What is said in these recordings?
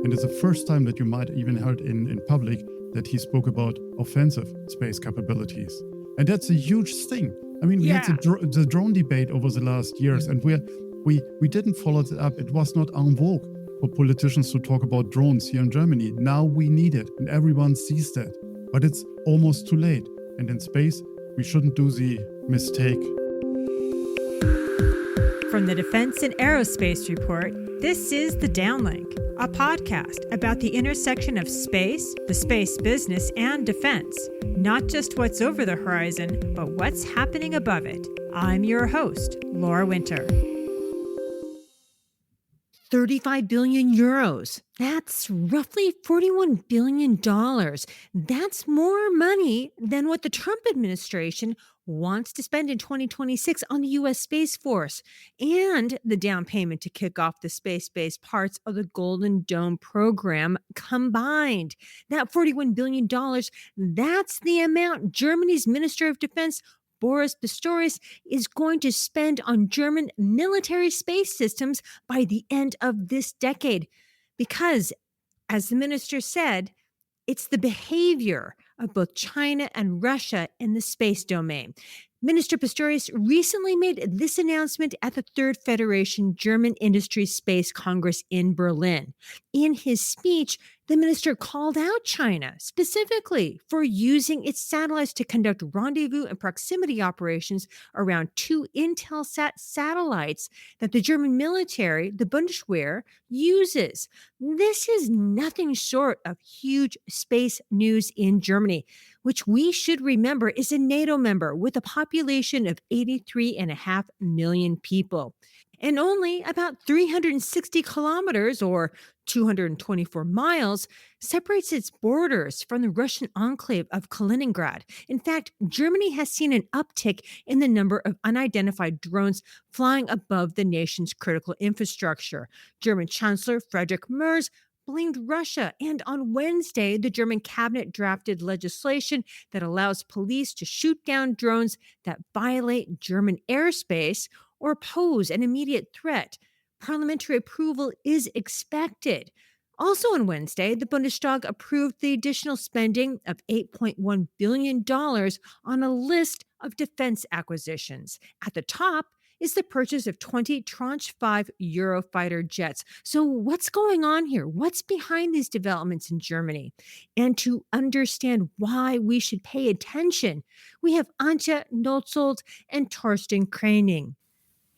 And it's the first time that you might even heard in public that he spoke about offensive space capabilities. And that's a huge thing. I mean, we had the drone debate over the last years, and we didn't follow it up. It was not en vogue for politicians to talk about drones here in Germany. Now we need it, and everyone sees that. But it's almost too late. And in space, we shouldn't do the mistake. From the Defense and Aerospace Report, this is The Downlink, a podcast about the intersection of space, the space business, and defense. Not just what's over the horizon, but what's happening above it. I'm your host, Laura Winter. 35 billion euros. That's roughly $41 billion. That's more money than what the Trump administration wants to spend in 2026 on the U.S. Space Force and the down payment to kick off the space-based parts of the Golden Dome program combined. That $41 billion, that's the amount Germany's Minister of Defense Boris Pistorius is going to spend on German military space systems by the end of this decade. Because, as the minister said, it's the behavior of both China and Russia in the space domain. Minister Pistorius recently made this announcement at the Third Federation German Industry Space Congress in Berlin. In his speech, the minister called out China specifically for using its satellites to conduct rendezvous and proximity operations around two Intelsat satellites that the German military, the Bundeswehr, uses. This is nothing short of huge space news in Germany, which we should remember is a NATO member with a population of 83.5 million people. And only about 360 kilometers or 224 miles separates its borders from the Russian enclave of Kaliningrad. In fact, Germany has seen an uptick in the number of unidentified drones flying above the nation's critical infrastructure. German Chancellor Friedrich Merz blamed Russia, and on Wednesday, the German cabinet drafted legislation that allows police to shoot down drones that violate German airspace or pose an immediate threat. Parliamentary approval is expected. Also on Wednesday, the Bundestag approved the additional spending of $8.1 billion on a list of defense acquisitions. At the top is the purchase of 20 Tranche 5 Eurofighter jets. So what's going on here? What's behind these developments in Germany? And to understand why we should pay attention, we have Antje Nötzold and Torsten Kriening.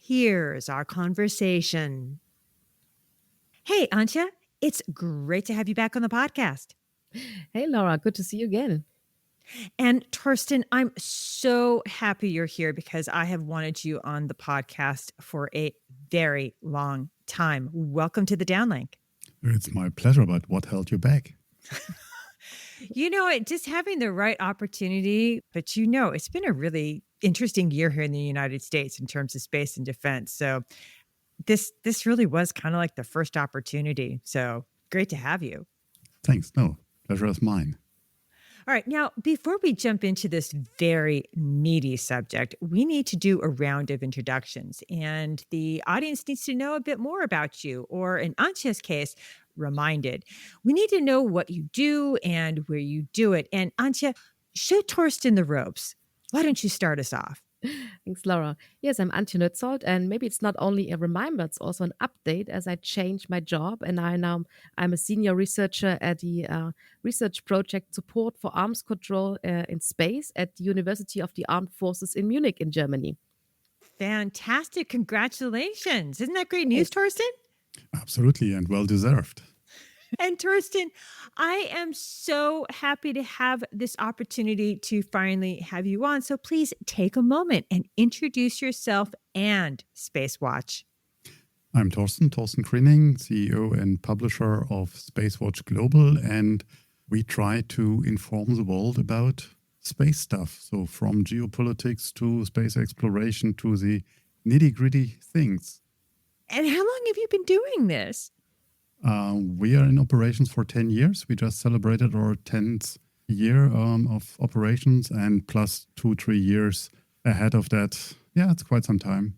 Here's our conversation. Hey, Antje, it's great to have you back on the podcast. Hey, Laura, good to see you again. And Torsten, I'm so happy you're here because I have wanted you on the podcast for a very long time. Welcome to the Downlink. It's my pleasure, but what held you back? Just having the right opportunity, but it's been a really interesting year here in the United States in terms of space and defense. So this really was kind of like the first opportunity. So great to have you. Thanks. No, pleasure is mine. All right. Now, before we jump into this very meaty subject, we need to do a round of introductions. And the audience needs to know a bit more about you, or in Antje's case, reminded. We need to know what you do and where you do it. And Antje, show Torsten the ropes. Why don't you start us off? Thanks, Laura. Yes, I'm Antje Nötzold, and maybe it's not only a reminder, it's also an update as I changed my job, and I'm a senior researcher at the research project Support for Arms Control in Space at the University of the Armed Forces in Munich in Germany. Fantastic. Congratulations. Isn't that great news, Torsten? Absolutely, and well deserved. And Torsten, I am so happy to have this opportunity to finally have you on. So please take a moment and introduce yourself and SpaceWatch. I'm Torsten Kriening, CEO and publisher of SpaceWatch.Global, and we try to inform the world about space stuff. So from geopolitics to space exploration to the nitty-gritty things. And how long have you been doing this? We are in operations for 10 years. We just celebrated our 10th year of operations, and plus 2-3 years ahead of that. Yeah, it's quite some time.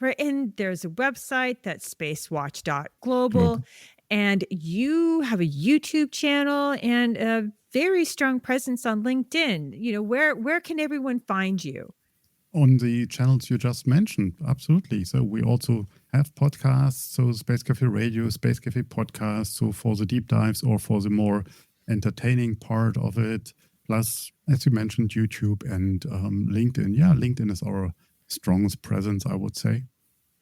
Right. And there's a website that's SpaceWatch.Global. Global. And you have a YouTube channel and a very strong presence on LinkedIn. Where can everyone find you? On the channels you just mentioned, absolutely. So we also have podcasts, so Space Cafe Radio, Space Cafe Podcast, so for the deep dives or for the more entertaining part of it. Plus, as you mentioned, YouTube and LinkedIn. Yeah, LinkedIn is our strongest presence, I would say.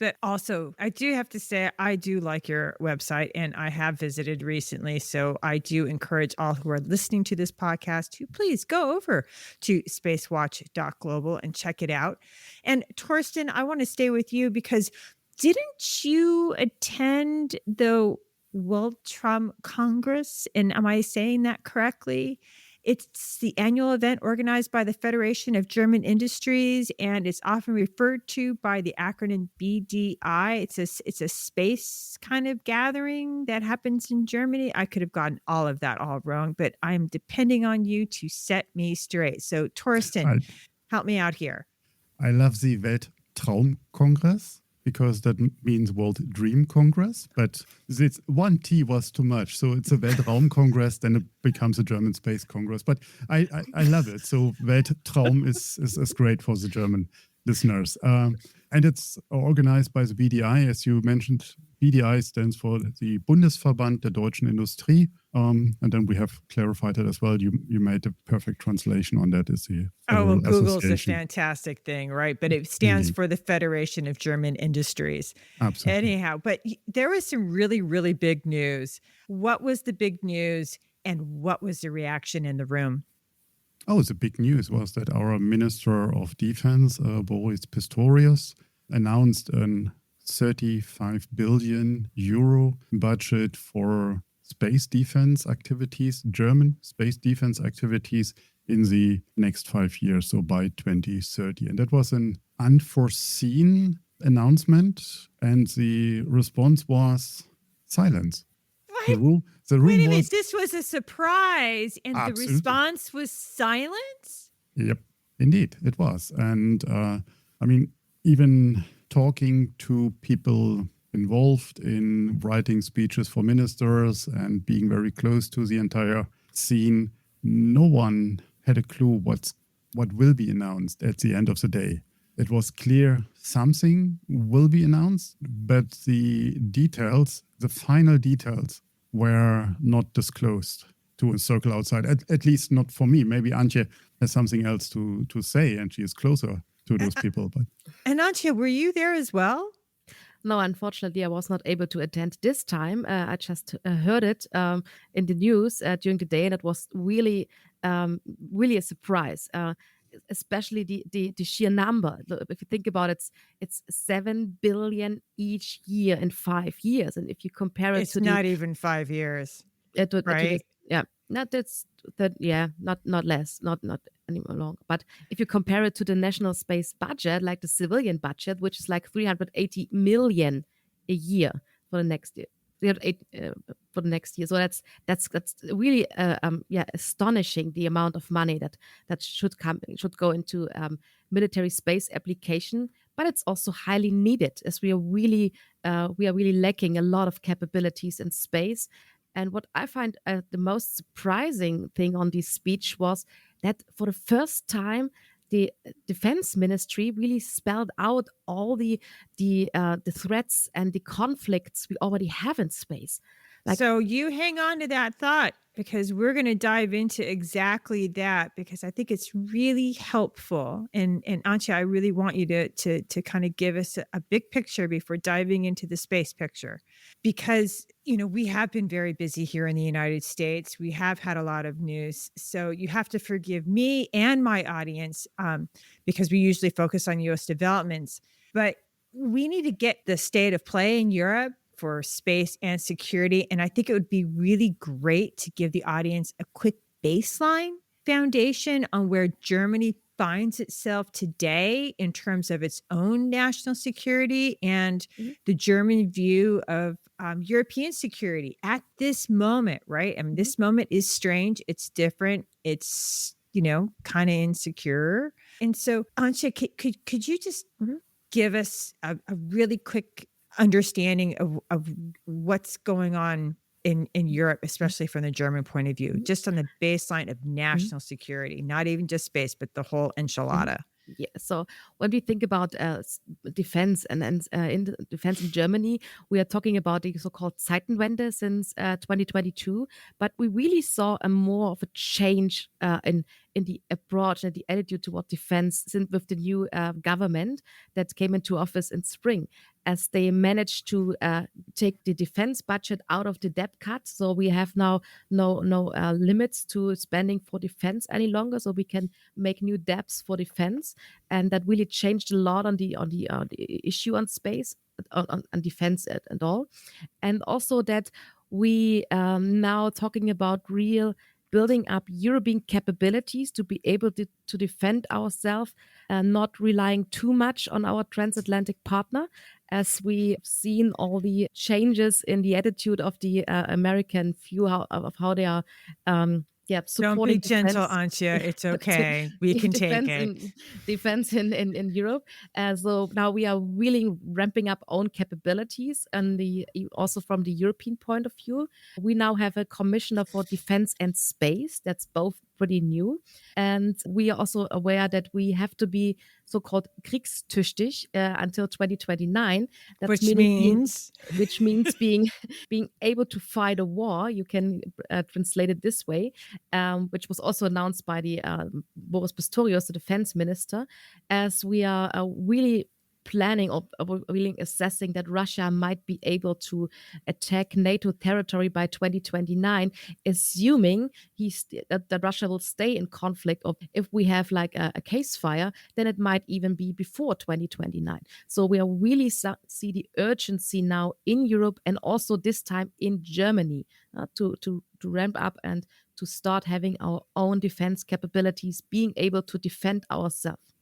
But also, I do have to say, I do like your website and I have visited recently. So I do encourage all who are listening to this podcast to please go over to spacewatch.global and check it out. And Torsten, I want to stay with you because didn't you attend the World Trump Congress? And am I saying that correctly? It's the annual event organized by the Federation of German Industries, and it's often referred to by the acronym BDI. It's a space kind of gathering that happens in Germany. I could have gotten all of that all wrong, but I'm depending on you to set me straight. So, Torsten, help me out here. I love the Weltraumkongress because that means World Dream Congress, but this one T was too much. So it's a Weltraumkongress, then it becomes a German Space Congress. But I love it. So Weltraum is great for the German listeners. And it's organized by the BDI, as you mentioned. BDI stands for the Bundesverband der Deutschen Industrie. And then we have clarified it as well. You made a perfect translation on that. Is the Federal Google's a Association. fantastic thing, right? But it stands for the Federation of German Industries. Absolutely. Anyhow, but there was some really, really big news. What was the big news and what was the reaction in the room? Oh, the big news was that our Minister of Defense, Boris Pistorius, announced a 35 billion euro budget for space defense activities, German space defense activities in the next 5 years, so by 2030. And that was an unforeseen announcement, and the response was silence. What? The room Wait a minute, was... this was a surprise and Absolutely. The response was silence? Yep, indeed, it was. And I mean, even talking to people involved in writing speeches for ministers and being very close to the entire scene, no one had a clue what will be announced at the end of the day. It was clear something will be announced, but the details, the final details, were not disclosed to a circle outside, at least not for me. Maybe Antje has something else to say, and she is closer to those people. But And Antje, were you there as well? No, unfortunately, I was not able to attend this time. I just heard it in the news during the day, and it was really, really a surprise. Especially the sheer number. If you think about it, it's 7 billion each year in 5 years, and if you compare it It's to not even 5 years, right? not less, not anymore long. But if you compare it to the national space budget, like the civilian budget, which is like 380 million a year for the next year. For the next year, so that's really astonishing, the amount of money that should go into military space application. But it's also highly needed, as we are really lacking a lot of capabilities in space. And what I find the most surprising thing on this speech was that for the first time, the defense ministry really spelled out all the threats and the conflicts we already have in space. So you hang on to that thought, because we're going to dive into exactly that, because I think it's really helpful. And Antje, I really want you to kind of give us a big picture before diving into the space picture, because we have been very busy here in the United States. We have had a lot of news, so you have to forgive me and my audience, because we usually focus on U.S. developments, but we need to get the state of play in Europe for space and security. And I think it would be really great to give the audience a quick baseline foundation on where Germany finds itself today in terms of its own national security and the German view of European security at this moment, right? I mean, this moment is strange. It's different. It's, kind of insecure. And so, Antje, could you just give us a really quick understanding of what's going on in Europe, especially from the German point of view, just on the baseline of Mhm. national security, not even just space, but the whole Mhm. enchilada? Yeah. So when we think about defense and in the defense in Germany, we are talking about the so-called Zeitenwende since 2022. But we really saw a more of a change in the approach and the attitude toward defense since with the new government that came into office in spring, as they managed to take the defense budget out of the debt cut. So we have now no limits to spending for defense any longer. So we can make new debts for defense, and that really changed a lot on the issue on space, on defense and all. And also that we now talking about real building up European capabilities to be able to defend ourselves, not relying too much on our transatlantic partner, as we've seen all the changes in the attitude of the American view of how they are Don't be supporting gentle, defense. Antje. It's okay. We can take defense it. in Europe. So now we are really ramping up own capabilities, and also from the European point of view, we now have a commissioner for defense and space. That's both pretty new, and we are also aware that we have to be so-called kriegstüchtig until 2029. That's Which meaning means which means being able to fight a war. You can translate it this way, which was also announced by the Boris Pistorius, the defense minister, as we are really planning or really assessing that Russia might be able to attack NATO territory by 2029, assuming that Russia will stay in conflict, or if we have like a case fire, then it might even be before 2029. So we are really see the urgency now in Europe, and also this time in Germany, to ramp up and to start having our own defense capabilities, being able to defend ourselves.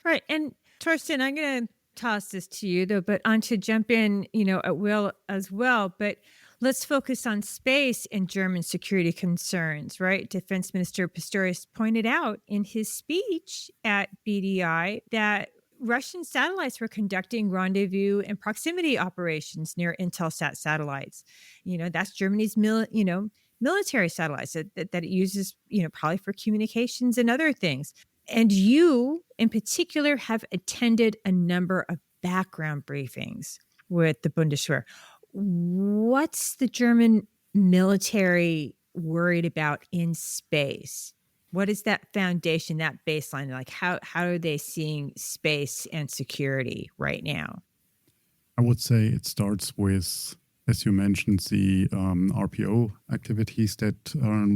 right. And Torsten, I'm going to toss this to you though, but Antje, jump in, at will as well. But let's focus on space and German security concerns, right? Defense Minister Pistorius pointed out in his speech at BDI that Russian satellites were conducting rendezvous and proximity operations near Intelsat satellites. That's Germany's military satellites that it uses, probably for communications and other things. And you, in particular, have attended a number of background briefings with the Bundeswehr. What's the German military worried about in space? What is that foundation, that baseline? Like, how are they seeing space and security right now? I would say it starts with, as you mentioned, the RPO activities that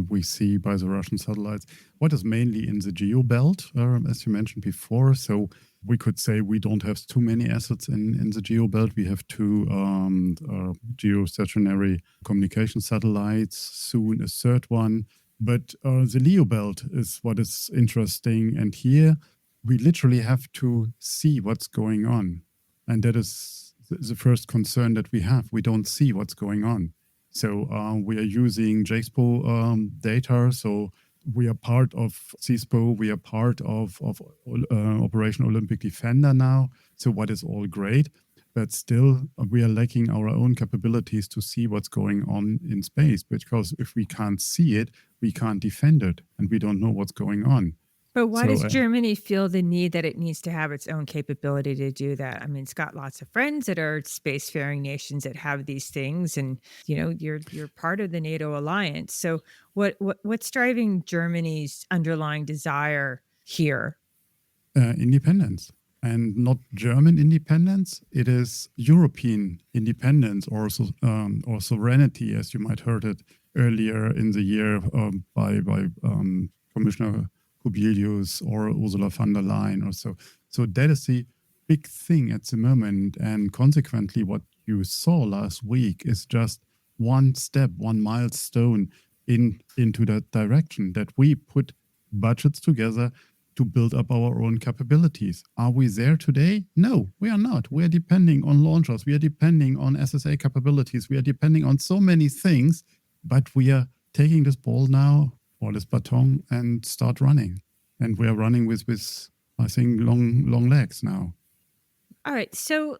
we see by the Russian satellites. What is mainly in the geo belt, as you mentioned before. So we could say we don't have too many assets in the geo belt. We have two geostationary communication satellites, soon a third one. But the LEO belt is what is interesting. And here we literally have to see what's going on. And that is the first concern that we have. We don't see what's going on. So we are using JXPO data. So we are part of CISPO. We are part of Operation Olympic Defender now. So what is all great. But still, we are lacking our own capabilities to see what's going on in space. Because if we can't see it, we can't defend it. And we don't know what's going on. But why does Germany feel the need that it needs to have its own capability to do that? I mean, it's got lots of friends that are spacefaring nations that have these things, and you're part of the NATO alliance. So what's driving Germany's underlying desire here? Independence, and not German independence. It is European independence, or sovereignty, as you might heard it earlier in the year by Commissioner Kubilius or Ursula von der Leyen or so. So that is the big thing at the moment. And consequently, what you saw last week is just one step, one milestone into that direction, that we put budgets together to build up our own capabilities. Are we there today? No, we are not. We are depending on launchers. We are depending on SSA capabilities. We are depending on so many things, but we are taking this ball now, or this baton, and start running. And we are running with I think, long legs now. All right. So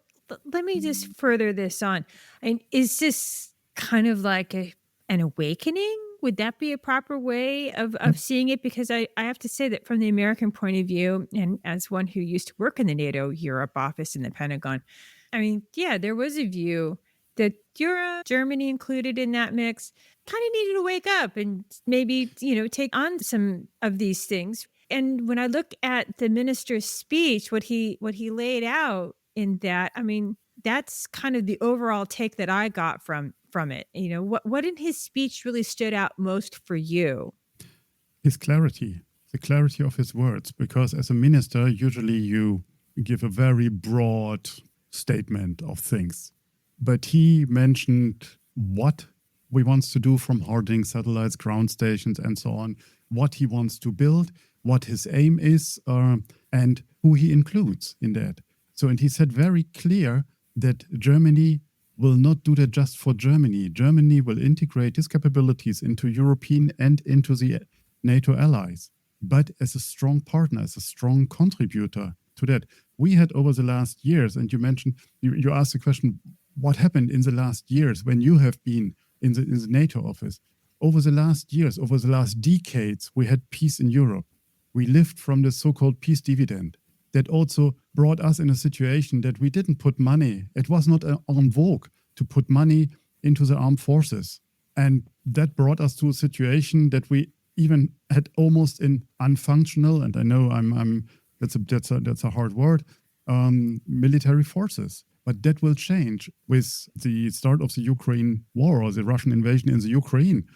let me just further this on. And is this kind of like an awakening? Would that be a proper way of seeing it? Because I have to say that from the American point of view, and as one who used to work in the NATO Europe office in the Pentagon, I mean, yeah, there was a view that Europe, Germany included in that mix, kind of needed to wake up and maybe, take on some of these things. And when I look at the minister's speech, what he laid out in that, I mean, that's kind of the overall take that I got from it. What in his speech really stood out most for you? His clarity, the clarity of his words, because as a minister, usually you give a very broad statement of things. But he mentioned what we wants to do from hardening satellites, ground stations, and so on, what he wants to build, what his aim is, and who he includes in that. So, and he said very clear that Germany will not do that just for Germany. Germany will integrate its capabilities into European and into the NATO allies, but as a strong partner, as a strong contributor to that. We had over the last years, and you mentioned, you asked the question, what happened in the last years when you have been in the NATO office? Over the last years, over the last decades, we had peace in Europe. We lived from the so-called peace dividend that also brought us in a situation that we didn't put money. It was not en vogue to put money into the armed forces. And that brought us to a situation that we even had almost in unfunctional, and I know that's a hard word, military forces. But that will change with the start of the Ukraine war or the Russian invasion in the Ukraine.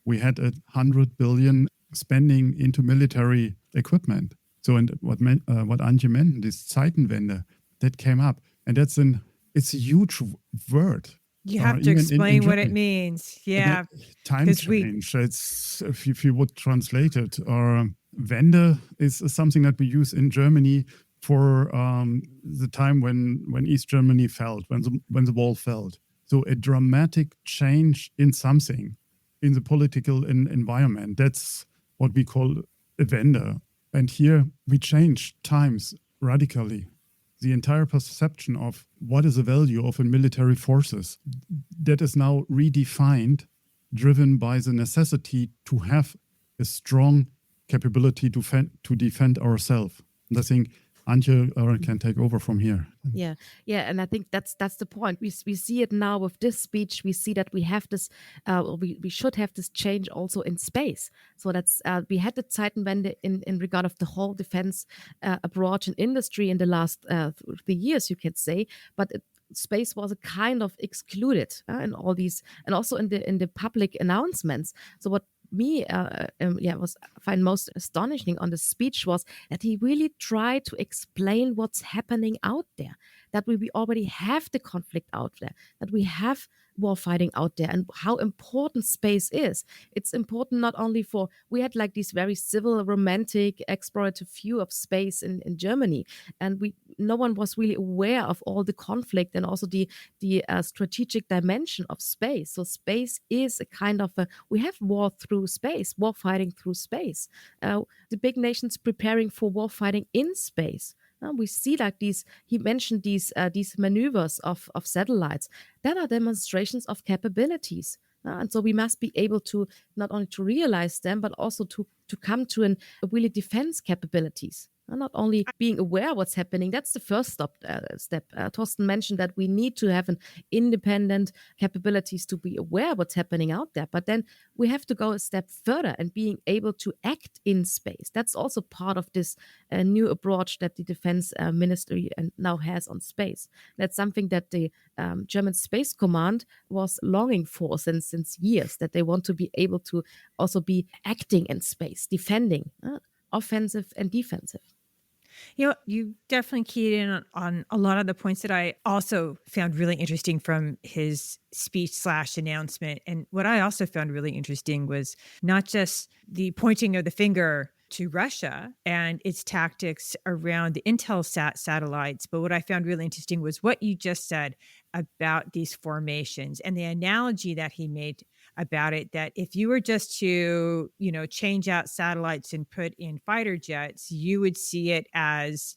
We had 100 billion spending into military equipment. So, and what Antje mentioned, this Zeitenwende, that came up, and it's a huge word. You have to explain what it means. Yeah, time change. It's if you would translate it, or Wende is something that we use in Germany for the time when East Germany fell, when the wall fell. So a dramatic change in something in the political environment. That's what we call a Wende. And here we change times radically. The entire perception of what is the value of a military forces, that is now redefined, driven by the necessity to have a strong capability to defend ourselves. And I think Antje can take over from here. Yeah, and I think that's the point. We see it now with this speech. We see that we have this. We should have this change also in space. So that's we had the Zeitenwende in regard of the whole defense approach and industry in the last 3 years, you could say, but. Space was a kind of excluded in all these, and also in the public announcements. So what me find most astonishing on the speech was that he really tried to explain what's happening out there, that we already have the conflict out there, that we have war fighting out there, and how important space is. It's important not only for, we had like this very civil, romantic, explorative view of space in Germany, and no one was really aware of all the conflict and also the strategic dimension of space. So space is a kind of we have war through space, war fighting through space. The big nations preparing for war fighting in space. We see like he mentioned these maneuvers of satellites that are demonstrations of capabilities. And so we must be able to not only to realize them, but also to come to really defense capabilities. Not only being aware what's happening, that's the first step. Torsten mentioned that we need to have an independent capabilities to be aware what's happening out there. But then we have to go a step further and being able to act in space. That's also part of this new approach that the Defense Ministry now has on space. That's something that the German Space Command was longing for since years, that they want to be able to also be acting in space, defending, offensive and defensive. You definitely keyed in on a lot of the points that I also found really interesting from his speech/announcement. And what I also found really interesting was not just the pointing of the finger to Russia and its tactics around the Intelsat satellites, but what I found really interesting was what you just said about these formations and the analogy that he made about it, that if you were just to, change out satellites and put in fighter jets, you would see it as,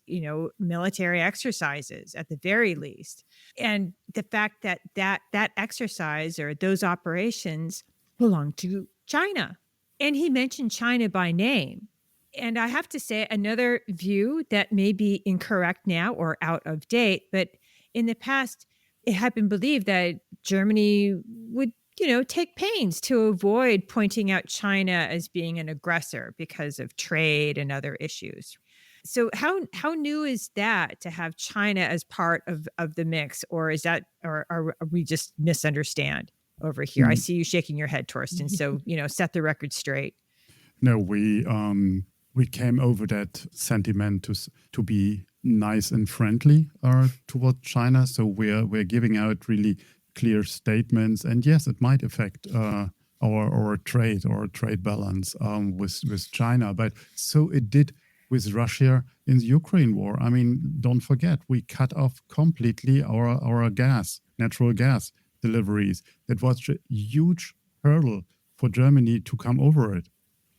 military exercises at the very least. And the fact that that exercise or those operations belong to China. And he mentioned China by name. And I have to say, another view that may be incorrect now or out of date, but in the past, it had been believed that Germany would, take pains to avoid pointing out China as being an aggressor because of trade and other issues. So how new is that to have China as part of the mix, or is that, or are we just misunderstand over here? I see you shaking your head, Torsten. So, set the record straight. No, we came over that sentiment to be nice and friendly toward China. So we're giving out really clear statements, and yes, it might affect our trade balance with China, but so it did with Russia in the Ukraine war. I mean, don't forget, we cut off completely our natural gas deliveries. That was a huge hurdle for Germany to come over it,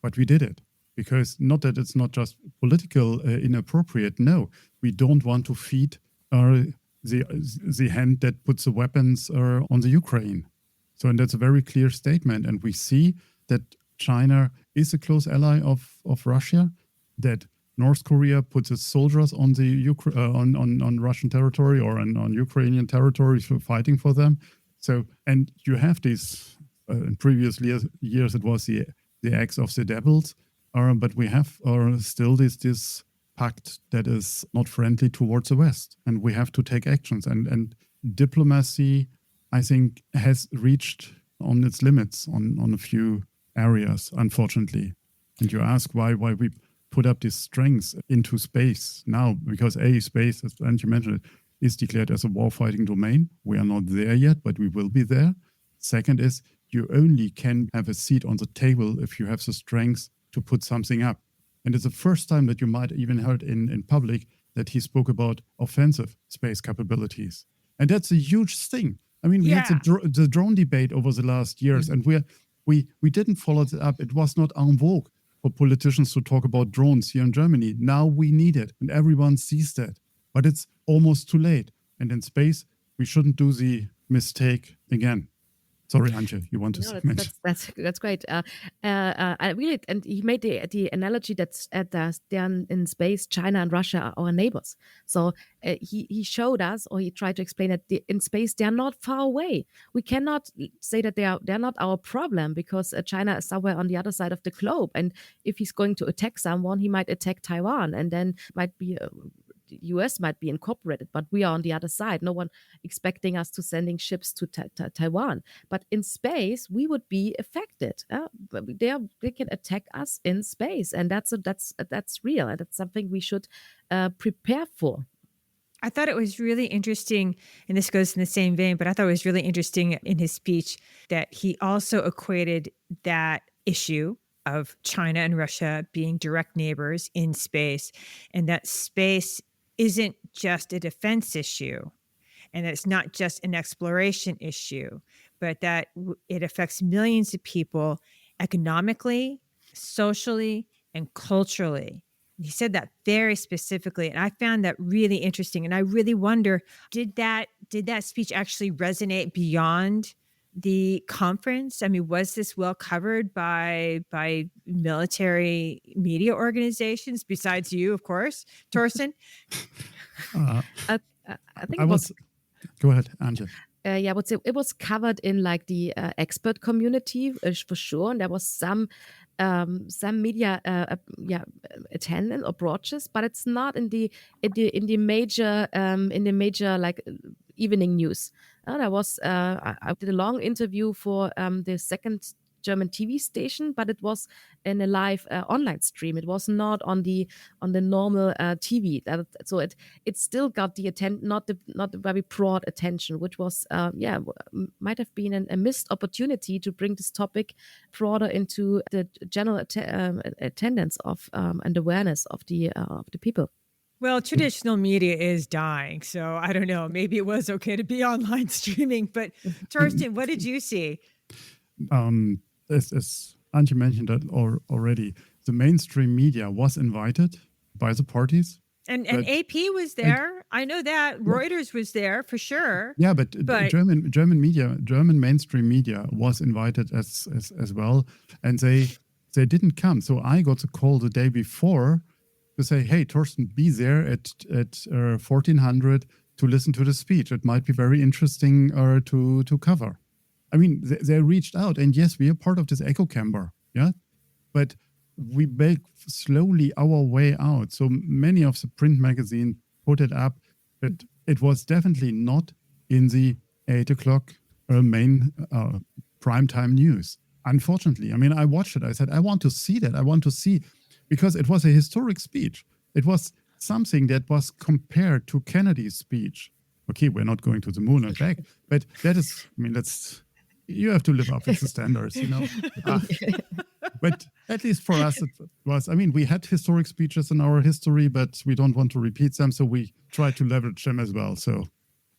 but we did it. Because not that it's not just political inappropriate. No, we don't want to feed the hand that puts the weapons on the Ukraine. So, and that's a very clear statement. And we see that China is a close ally of Russia, that North Korea puts its soldiers on the on Russian territory or on Ukrainian territory fighting for them. So, and you have these, in previous years it was the acts of the devils. But we have still this pact that is not friendly towards the West, and we have to take actions. And diplomacy, I think, has reached on its limits on a few areas, unfortunately. And you ask why we put up these strengths into space now, because space, as Antje mentioned it, is declared as a warfighting domain. We are not there yet, but we will be there. Second is, you only can have a seat on the table if you have the strengths to put something up. And it's the first time that you might even heard in public that he spoke about offensive space capabilities. And that's a huge thing. I mean, we had the drone debate over the last years, and we didn't follow it up. It was not en vogue for politicians to talk about drones here in Germany. Now we need it, and everyone sees that. But it's almost too late. And in space, we shouldn't do the mistake again. Sorry, Antje, you want to mention? That's great. I really, and he made the analogy that they're in space, China and Russia are our neighbors. So he showed us, or he tried to explain that in space they are not far away. We cannot say that they're not our problem, because China is somewhere on the other side of the globe, and if he's going to attack someone, he might attack Taiwan, and then might be. US might be incorporated, but we are on the other side. No one expecting us to sending ships to Taiwan. But in space, we would be affected. They can attack us in space, and that's real, and that's something we should prepare for. I thought it was really interesting, and this goes in the same vein, but I thought it was really interesting in his speech that he also equated that issue of China and Russia being direct neighbors in space, and that space isn't just a defense issue, and it's not just an exploration issue, but that it affects millions of people economically, socially, and culturally. He said that very specifically, and I found that really interesting. And I really wonder, did that speech actually resonate beyond the conference? I mean, was this well covered by military media organizations besides you, of course, Torsten? I think Go ahead, Antje. I would say it was covered in like the expert community for sure, and there was some media attendance or broadcasts, but it's not in the major like evening news. There was I did a long interview for the second German TV station, but it was in a live online stream. It was not on the normal TV. So it still got the not the very broad attention, which was might have been a missed opportunity to bring this topic broader into the general attendance of and awareness of the people. Well, traditional media is dying, so I don't know. Maybe it was okay to be online streaming, but Torsten, what did you see? As Antje mentioned that already, the mainstream media was invited by the parties. And But AP was there. I know that. Reuters was there for sure. yeah, but But German media, German mainstream media was invited as well, and they didn't come. So I got a call the day before to say, "Hey, Torsten, be there at 1400 to listen to the speech. It might be very interesting to cover." I mean, they reached out, and yes, we are part of this echo chamber, yeah, but we make slowly our way out. So many of the print magazines put it up, but it was definitely not in the 8 o'clock main primetime news. Unfortunately, I mean, I watched it. I said, I want to see that. I want to see, because it was a historic speech. It was something that was compared to Kennedy's speech. Okay, we're not going to the moon and back, but that is, I mean, you have to live up to the standards, you know. But at least for us, it was, I mean, we had historic speeches in our history, but we don't want to repeat them. So we try to leverage them as well. So,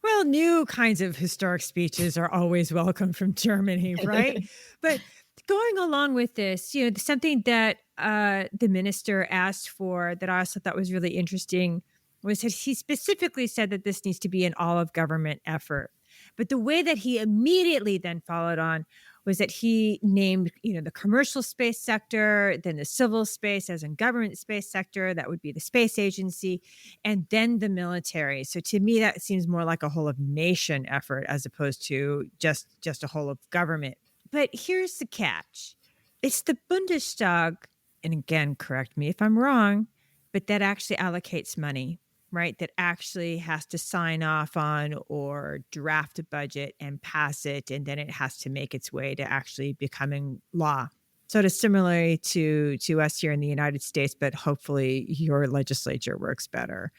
well, new kinds of historic speeches are always welcome from Germany, right? But going along with this, something that the minister asked for that I also thought was really interesting was that he specifically said that this needs to be an all-of-government effort. But the way that he immediately then followed on was that he named, the commercial space sector, then the civil space as in government space sector, that would be the space agency, and then the military. So to me, that seems more like a whole of nation effort as opposed to just a whole of government. But here's the catch. It's the Bundestag, and again, correct me if I'm wrong, but that actually allocates money, right? That actually has to sign off on or draft a budget and pass it, and then it has to make its way to actually becoming law. Sort of similarly to us here in the United States, but hopefully your legislature works better.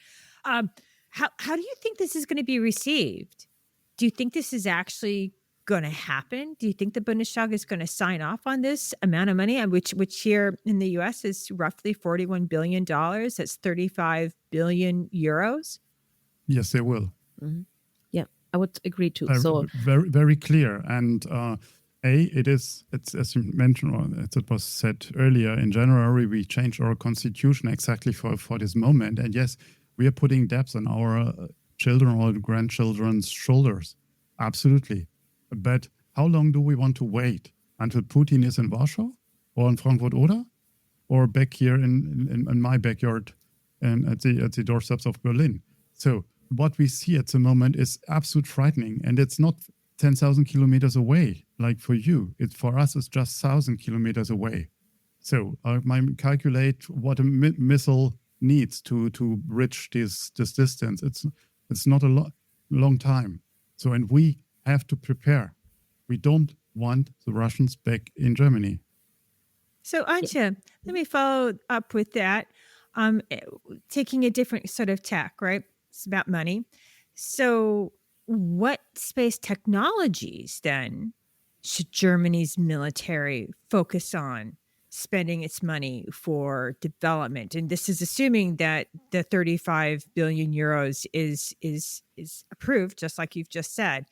How do you think this is going to be received? Do you think this is actually going to happen? Do you think the Bundestag is going to sign off on this amount of money, which here in the US is roughly $41 billion? That's 35 billion euros. yes, they will. Mm-hmm. Yeah, I would agree too. So very, very clear. And it's as you mentioned, or as it was said earlier, in January, we changed our constitution exactly for this moment. And yes, we are putting debts on our children or grandchildren's shoulders. Absolutely. But how long do we want to wait? Until Putin is in Warsaw or in Frankfurt Oder or back here in my backyard and at the doorsteps of Berlin? So what we see at the moment is absolute frightening. And it's not 10,000 kilometers away like for you. For us, it's just 1,000 kilometers away. So I calculate what a missile needs to reach this distance. It's not a long time. So, and we have to prepare. We don't want the Russians back in Germany. So, Antje, let me follow up with that. Taking a different sort of tack, right? It's about money. So, what space technologies then should Germany's military focus on spending its money for development? And this is assuming that the 35 billion euros is approved, just like you've just said.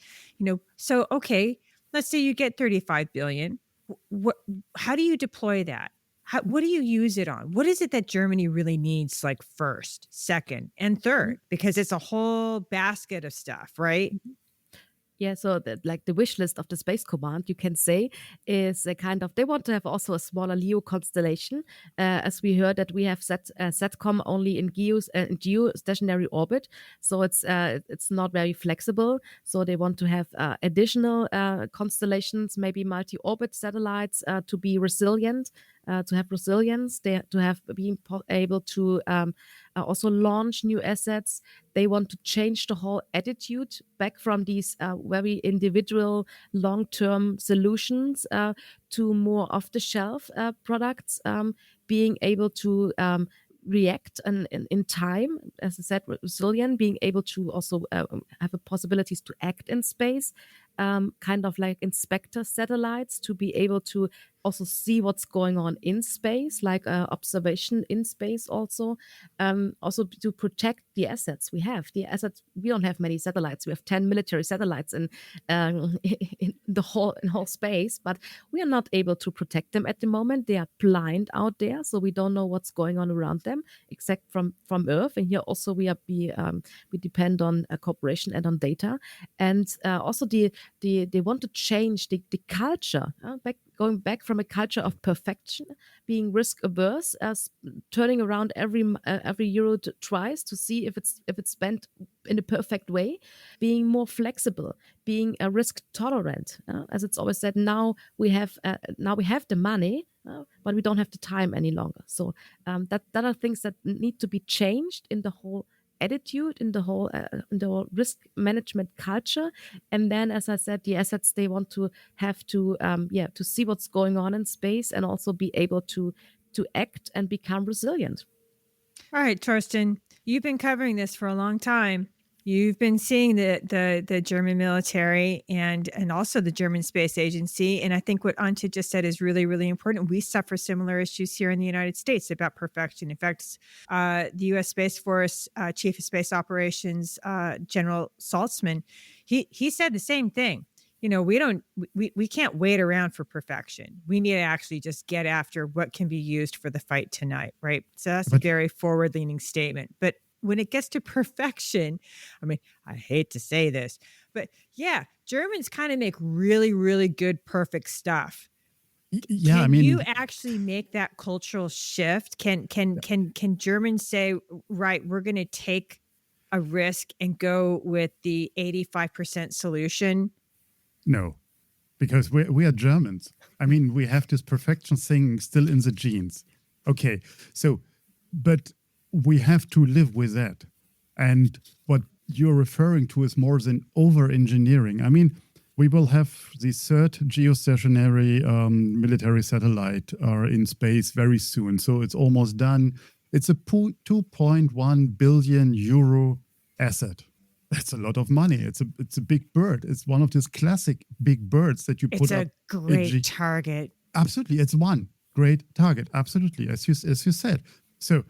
So okay, let's say you get 35 billion. How do you deploy that? What do you use it on? What is it that Germany really needs, like first, second, and third? Because it's a whole basket of stuff, right? Yeah, so the wish list of the Space Command, you can say, is a kind of, they want to have also a smaller LEO constellation. As we heard that we have SATCOM only in geostationary orbit, so it's not very flexible. So they want to have additional constellations, maybe multi-orbit satellites to be resilient. To have resilience, to have being able to also launch new assets. They want to change the whole attitude back from these very individual long-term solutions to more off-the-shelf products, being able to react in time, as I said, resilient, being able to also have the possibilities to act in space, kind of like inspector satellites to be able to also see what's going on in space, like observation in space also. Also to protect the assets we have. The assets, we don't have many satellites. We have 10 military satellites in the whole space, but we are not able to protect them at the moment. They are blind out there, so we don't know what's going on around them, except from Earth. And here also we depend on cooperation and on data. And also they want to change the culture, going back from a culture of perfection, being risk averse, as turning around every euro twice to see if it's spent in a perfect way, being more flexible, being risk tolerant. As it's always said, now we have the money, but we don't have the time any longer. So that are things that need to be changed in the whole attitude, in the whole risk management culture. And then, as I said, the assets, they want to have to see what's going on in space and also be able to act and become resilient. All right, Torsten, you've been covering this for a long time. You've been seeing the German military and also the German Space Agency. And I think what Antje just said is really, really important. We suffer similar issues here in the United States about perfection. In fact, the U.S. Space Force Chief of Space Operations, General Saltzman, he said the same thing. We can't wait around for perfection. We need to actually just get after what can be used for the fight tonight, right? So that's a very forward-leaning statement. But when it gets to perfection, I mean, I hate to say this, but yeah, Germans kind of make really, really good, perfect stuff. Yeah, Can you actually make that cultural shift? Can Germans say, right, we're going to take a risk and go with the 85% solution? No, because we are Germans. I mean, we have this perfection thing still in the genes. Okay, so, but we have to live with that. And what you're referring to is more than over-engineering. I mean, we will have the third geostationary military satellite in space very soon. So it's almost done. It's a 2.1 billion euro asset. That's a lot of money. It's a big bird. It's one of these classic big birds that you put up. It's a great target. Absolutely. It's one great target. Absolutely. As you said. So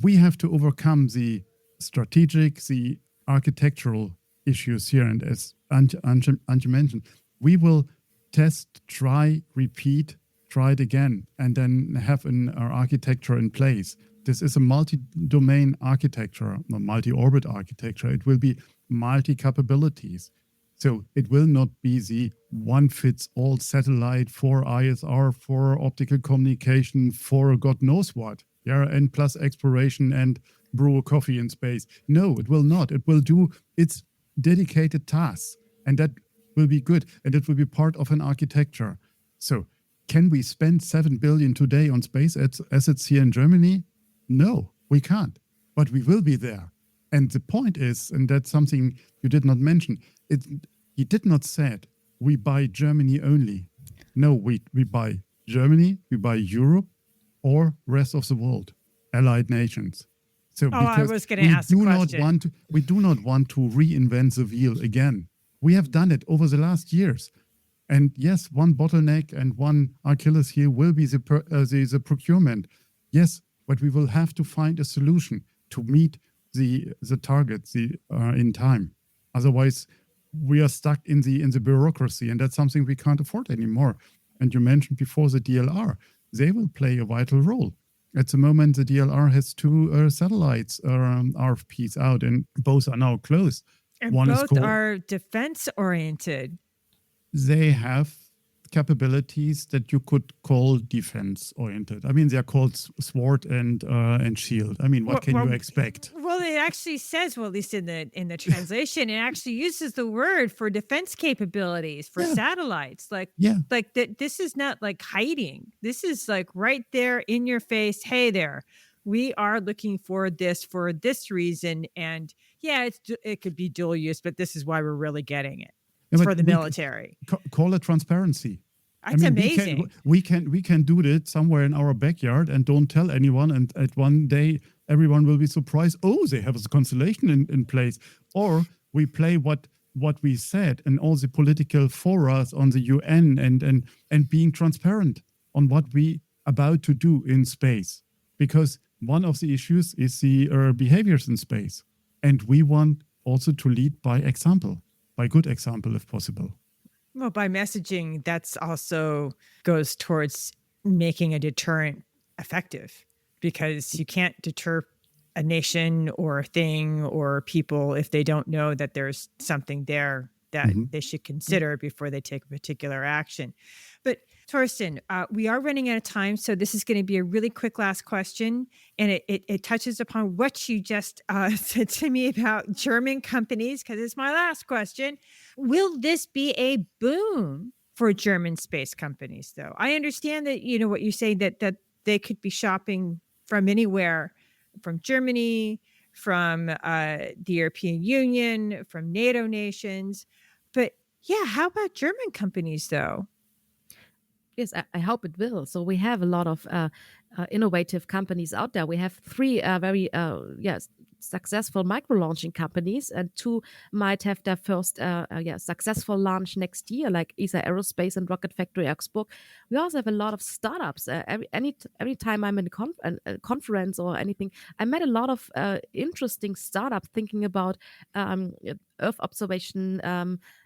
we have to overcome the strategic, the architectural issues here. And as Antje mentioned, we will test, try, repeat, try it again, and then have our architecture in place. This is a multi-domain architecture, a multi-orbit architecture. It will be multi-capabilities. So it will not be the one-fits-all satellite for ISR, for optical communication, for God knows what. Yeah, and plus exploration and brew a coffee in space. No, it will not. It will do its dedicated tasks, and that will be good, and it will be part of an architecture. So can we spend 7 billion today on space assets here in Germany? No, we can't, but we will be there. And the point is, and that's something you did not mention, he did not say we buy Germany only. No, we buy Germany, we buy Europe, or rest of the world, allied nations. So I was going to ask a question. We do not want to reinvent the wheel again. We have done it over the last years. And yes, one bottleneck and one Achilles heel will be the procurement. Yes, but we will have to find a solution to meet the targets in time. Otherwise, we are stuck in the bureaucracy, and that's something we can't afford anymore. And you mentioned before the DLR. They will play a vital role. At the moment, the DLR has 2 satellites RFPs out, and both are now closed. And both are defense-oriented. They have capabilities that you could call defense-oriented. I mean, they're called SWORD and SHIELD. I mean, what can you expect? Well, it actually says, at least in the translation, it actually uses the word for defense capabilities for satellites. This is not like hiding. This is like right there in your face. Hey there, we are looking for this reason, and it could be dual use, but this is why we're really getting it. It's for the military. Call it transparency. That's amazing. We can do it somewhere in our backyard and don't tell anyone. And at one day, everyone will be surprised. Oh, they have a constellation in place. Or we play what we said and all the political forums on the UN and being transparent. on what we about to do in space, because one of the issues is the behaviors in space. And we want also to lead by example, by good example, if possible. Well, by messaging, that's also goes towards making a deterrent effective, because you can't deter a nation or a thing or people if they don't know that there's something there that they should consider before they take a particular action. But Torsten, we are running out of time, so this is going to be a really quick last question, and it touches upon what you just said to me about German companies, because it's my last question. Will this be a boom for German space companies, though? I understand that, what you say, that they could be shopping from anywhere, from Germany, from the European Union, from NATO nations. But yeah, how about German companies, though? Yes, I hope it will. So we have a lot of innovative companies out there. We have 3 very successful micro-launching companies, and 2 might have their first successful launch next year, like ESA Aerospace and Rocket Factory Augsburg. We also have a lot of startups. Every time I'm in a conference or anything, I met a lot of interesting startups thinking about Earth observation,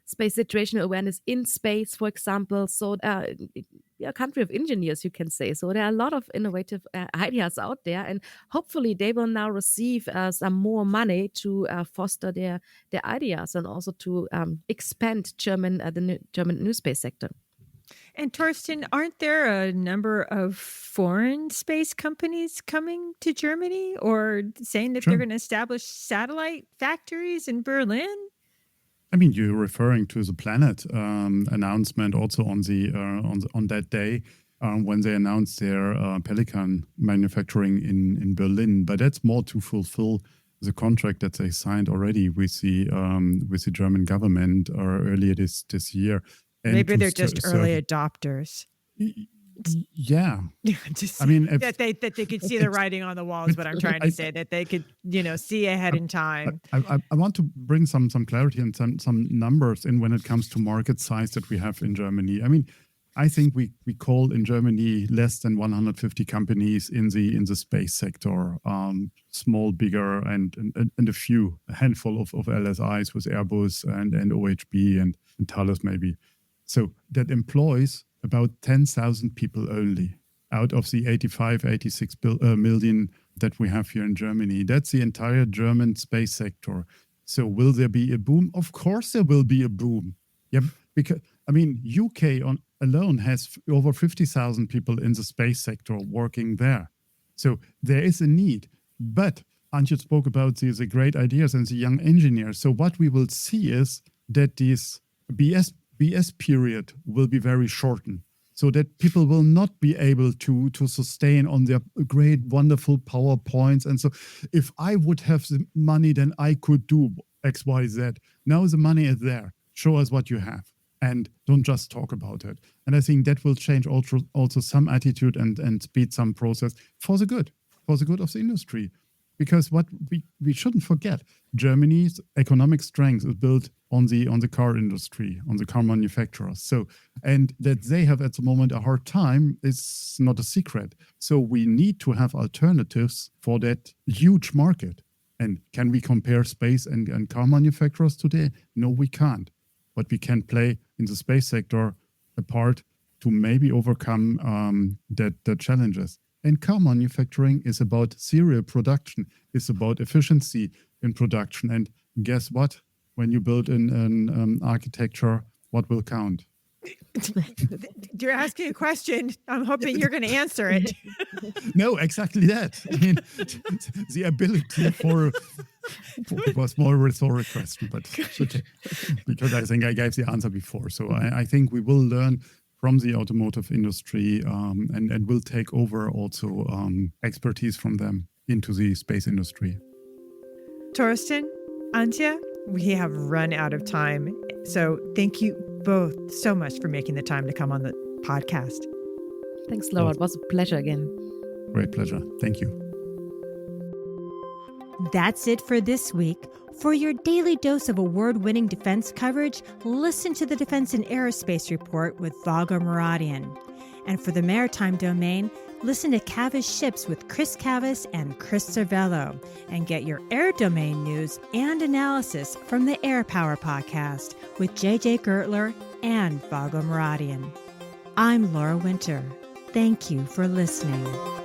space situational awareness in space, for example. So a country of engineers, you can say. So there are a lot of innovative ideas out there, and hopefully they will now receive some more money to foster their ideas, and also to expand the German new space sector. And Torsten, aren't there a number of foreign space companies coming to Germany, or saying that they're going to establish satellite factories in Berlin? I mean, you're referring to the Planet announcement also on that day when they announced their Pelican manufacturing in Berlin. But that's more to fulfill the contract that they signed already with the German government earlier this year. And maybe they're just early adopters. Yeah, I mean, that they could see the writing on the wall is what I'm trying to say. That they could, see ahead in time. I want to bring some clarity and some numbers in when it comes to market size that we have in Germany. I mean, I think we call in Germany less than 150 companies in the space sector, small, bigger, and a handful of LSIs with Airbus and OHB and Thales maybe. So that employs about 10,000 people only out of the 86 million that we have here in Germany. That's the entire German space sector. So will there be a boom? Of course there will be a boom. Yeah, because, I mean, UK alone has over 50,000 people in the space sector working there. So there is a need. But Antje spoke about the great ideas and the young engineers. So what we will see is that this BS period will be very shortened, so that people will not be able to sustain on their great, wonderful PowerPoints. And so if I would have the money, then I could do X, Y, Z. Now the money is there. Show us what you have, and don't just talk about it. And I think that will change also some attitude and speed some process for the good of the industry. Because what we shouldn't forget, Germany's economic strength is built on the car industry, on the car manufacturers. So, and that they have at the moment a hard time is not a secret. So we need to have alternatives for that huge market. And can we compare space and car manufacturers today? No, we can't. But we can play in the space sector a part to maybe overcome the challenges. And car manufacturing is about serial production. It's about efficiency in production. And guess what? When you build an architecture, what will count? You're asking a question. I'm hoping you're going to answer it. No, exactly that. I mean, the ability for it was more a rhetoric question, but okay, because I think I gave the answer before. So I think we will learn from the automotive industry and will take over also expertise from them into the space industry. Torsten, Antje, we have run out of time. So thank you both so much for making the time to come on the podcast. Thanks, Laura. It was a pleasure again. Great pleasure. Thank you. That's it for this week. For your daily dose of award-winning defense coverage, listen to the Defense and Aerospace Report with Vago Muradian. And for the maritime domain, listen to Cavas Ships with Chris Cavas and Chris Cervello, and get your air domain news and analysis from the Air Power Podcast with JJ Gertler and Vago Muradian. I'm Laura Winter. Thank you for listening.